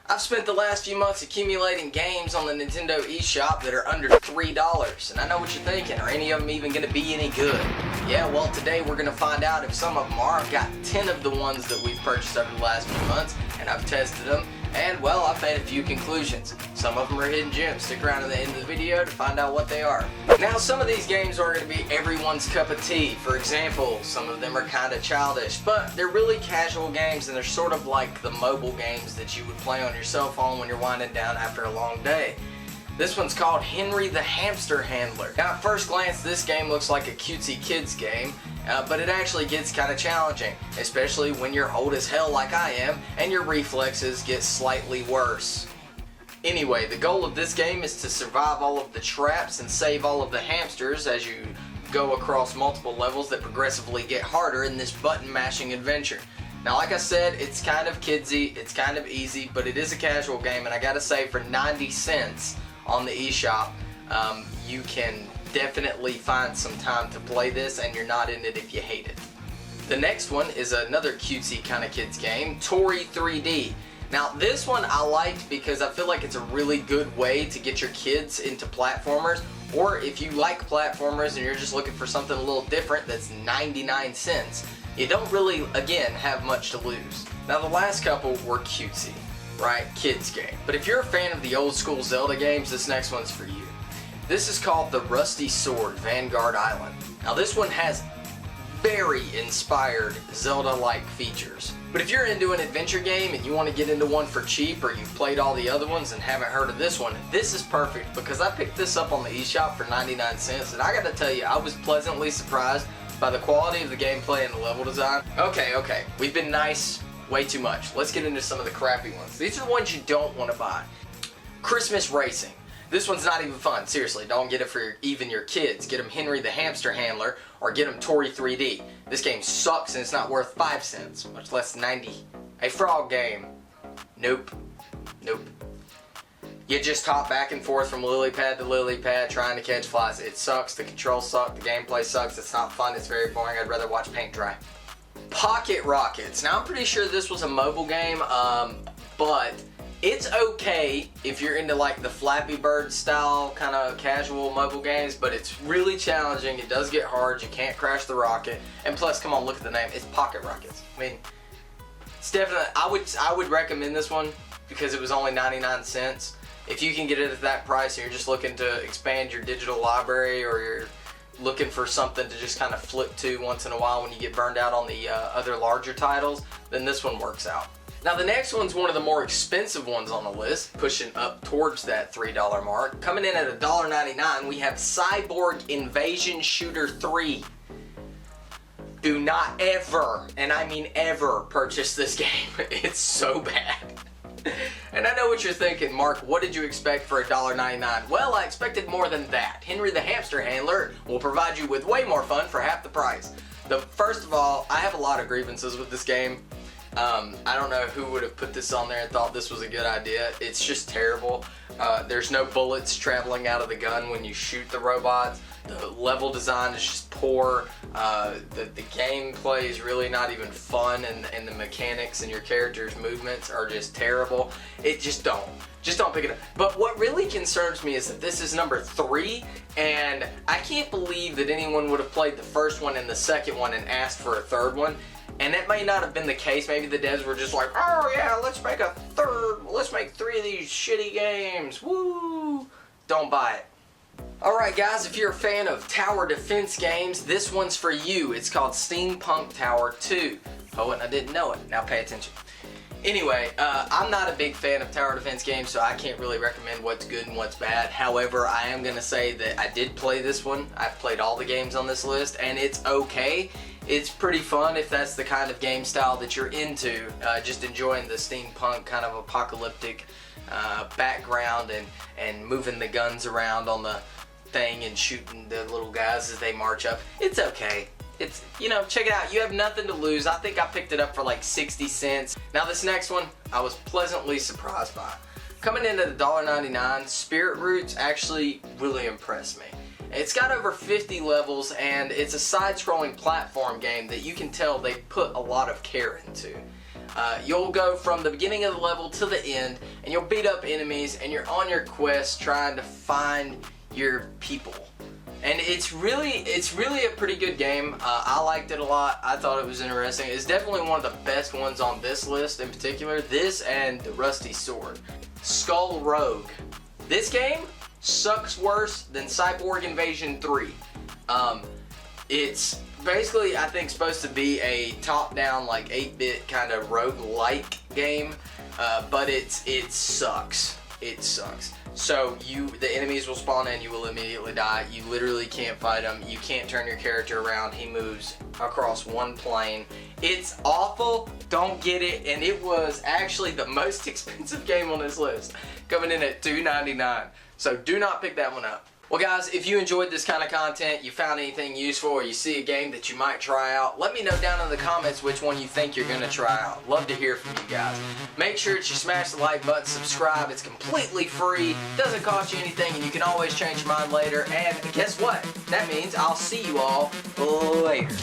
I've spent the last few months accumulating games on the Nintendo eShop that are under $3, and I know what you're thinking, are any of them even going to be any good? Yeah, well today we're going to find out if some of them are. I've got 10 of the ones that we've purchased over the last few months, and I've tested them, and well, I've made a few conclusions. Some of them are hidden gems. Stick around to the end of the video to find out what they are. Now, some of these games are going to be everyone's cup of tea. For example, some of them are kind of childish, but they're really casual games, and they're sort of like the mobile games that you would play on your cell phone when you're winding down after a long day. This one's called Henry the Hamster Handler. Now, at first glance, this game looks like a cutesy kids game, but it actually gets kind of challenging, especially when you're old as hell like I am, and your reflexes get slightly worse. Anyway, the goal of this game is to survive all of the traps and save all of the hamsters as you go across multiple levels that progressively get harder in this button-mashing adventure. Now, like I said, it's kind of kidsy, it's kind of easy, but it is a casual game, and I gotta say, for 90 cents on the eShop, you can definitely find some time to play this, and you're not in it if you hate it. The next one is another cutesy kind of kids game, Tori 3D. Now, this one I liked because I feel like it's a really good way to get your kids into platformers, or if you like platformers and you're just looking for something a little different that's 99 cents, you don't really, again, have much to lose. Now, the last couple were cutesy, right? Kids game. But if you're a fan of the old school Zelda games, this next one's for you. This is called The Rusty Sword Vanguard Island. Now, this one has very inspired Zelda-like features. But if you're into an adventure game and you want to get into one for cheap, or you've played all the other ones and haven't heard of this one, this is perfect because I picked this up on the eShop for 99 cents, and I gotta tell you, I was pleasantly surprised by the quality of the gameplay and the level design. Okay, we've been nice way too much. Let's get into some of the crappy ones. These are the ones you don't want to buy. Christmas Racing. This one's not even fun. Seriously, don't get it for even your kids. Get them Henry the Hamster Handler, or get them Tori 3D. This game sucks and it's not worth 5 cents, much less 90. A frog game. Nope. You just hop back and forth from lily pad to lily pad trying to catch flies. It sucks, the controls suck, the gameplay sucks, it's not fun, it's very boring, I'd rather watch paint dry. Pocket Rockets. Now, I'm pretty sure this was a mobile game, but it's okay if you're into like the Flappy Bird style kind of casual mobile games, but it's really challenging. It does get hard. You can't crash the rocket, and plus, come on, look at the name. It's Pocket Rockets. I mean, it's definitely. I would recommend this one because it was only 99 cents. If you can get it at that price, and you're just looking to expand your digital library, or you're looking for something to just kind of flip to once in a while when you get burned out on the other larger titles, then this one works out. Now, the next one's one of the more expensive ones on the list, pushing up towards that $3 mark. Coming in at $1.99, we have Cyborg Invasion Shooter 3. Do not ever, and I mean ever, purchase this game. It's so bad. And I know what you're thinking, Mark, what did you expect for $1.99? Well, I expected more than that. Henry the Hamster Handler will provide you with way more fun for half the price. First of all, I have a lot of grievances with this game. I don't know who would have put this on there and thought this was a good idea. It's just terrible. There's no bullets traveling out of the gun when you shoot the robots. The level design is just poor. The gameplay is really not even fun, and the mechanics and your character's movements are just terrible. Just don't pick it up. But what really concerns me is that this is number 3, and I can't believe that anyone would have played the first one and the second one and asked for a third one. And that may not have been the case. Maybe the devs were just like, oh yeah, let's make 3 of these shitty games. Woo! Don't buy it. Alright guys, if you're a fan of tower defense games, this one's for you. It's called Steampunk Tower 2. Oh, and I didn't know it. Now pay attention. Anyway, I'm not a big fan of tower defense games, so I can't really recommend what's good and what's bad. However, I am going to say that I did play this one. I've played all the games on this list, and it's okay. It's pretty fun if that's the kind of game style that you're into, just enjoying the steampunk kind of apocalyptic background and moving the guns around on the thing and shooting the little guys as they march up. It's okay. It's, you know, check it out. You have nothing to lose. I think I picked it up for like 60 cents. Now this next one, I was pleasantly surprised by. Coming in at $1.99, Spirit Roots actually really impressed me. It's got over 50 levels, and it's a side-scrolling platform game that you can tell they put a lot of care into. You'll go from the beginning of the level to the end, and you'll beat up enemies, and you're on your quest trying to find your people. And it's really a pretty good game. I liked it a lot. I thought it was interesting. It's definitely one of the best ones on this list in particular. This and the Rusty Sword. Skull Rogue. This game sucks worse than Cyborg Invasion 3. It's basically, I think, supposed to be a top-down, like 8-bit kind of rogue-like game, but it sucks. It sucks. So the enemies will spawn in, you will immediately die. You literally can't fight them. You can't turn your character around. He moves across one plane. It's awful. Don't get it. And it was actually the most expensive game on this list, coming in at $2.99. So do not pick that one up. Well guys, if you enjoyed this kind of content, you found anything useful, or you see a game that you might try out, let me know down in the comments which one you think you're going to try out. Love to hear from you guys. Make sure that you smash the like button, subscribe. It's completely free, doesn't cost you anything, and you can always change your mind later. And guess what? That means I'll see you all later.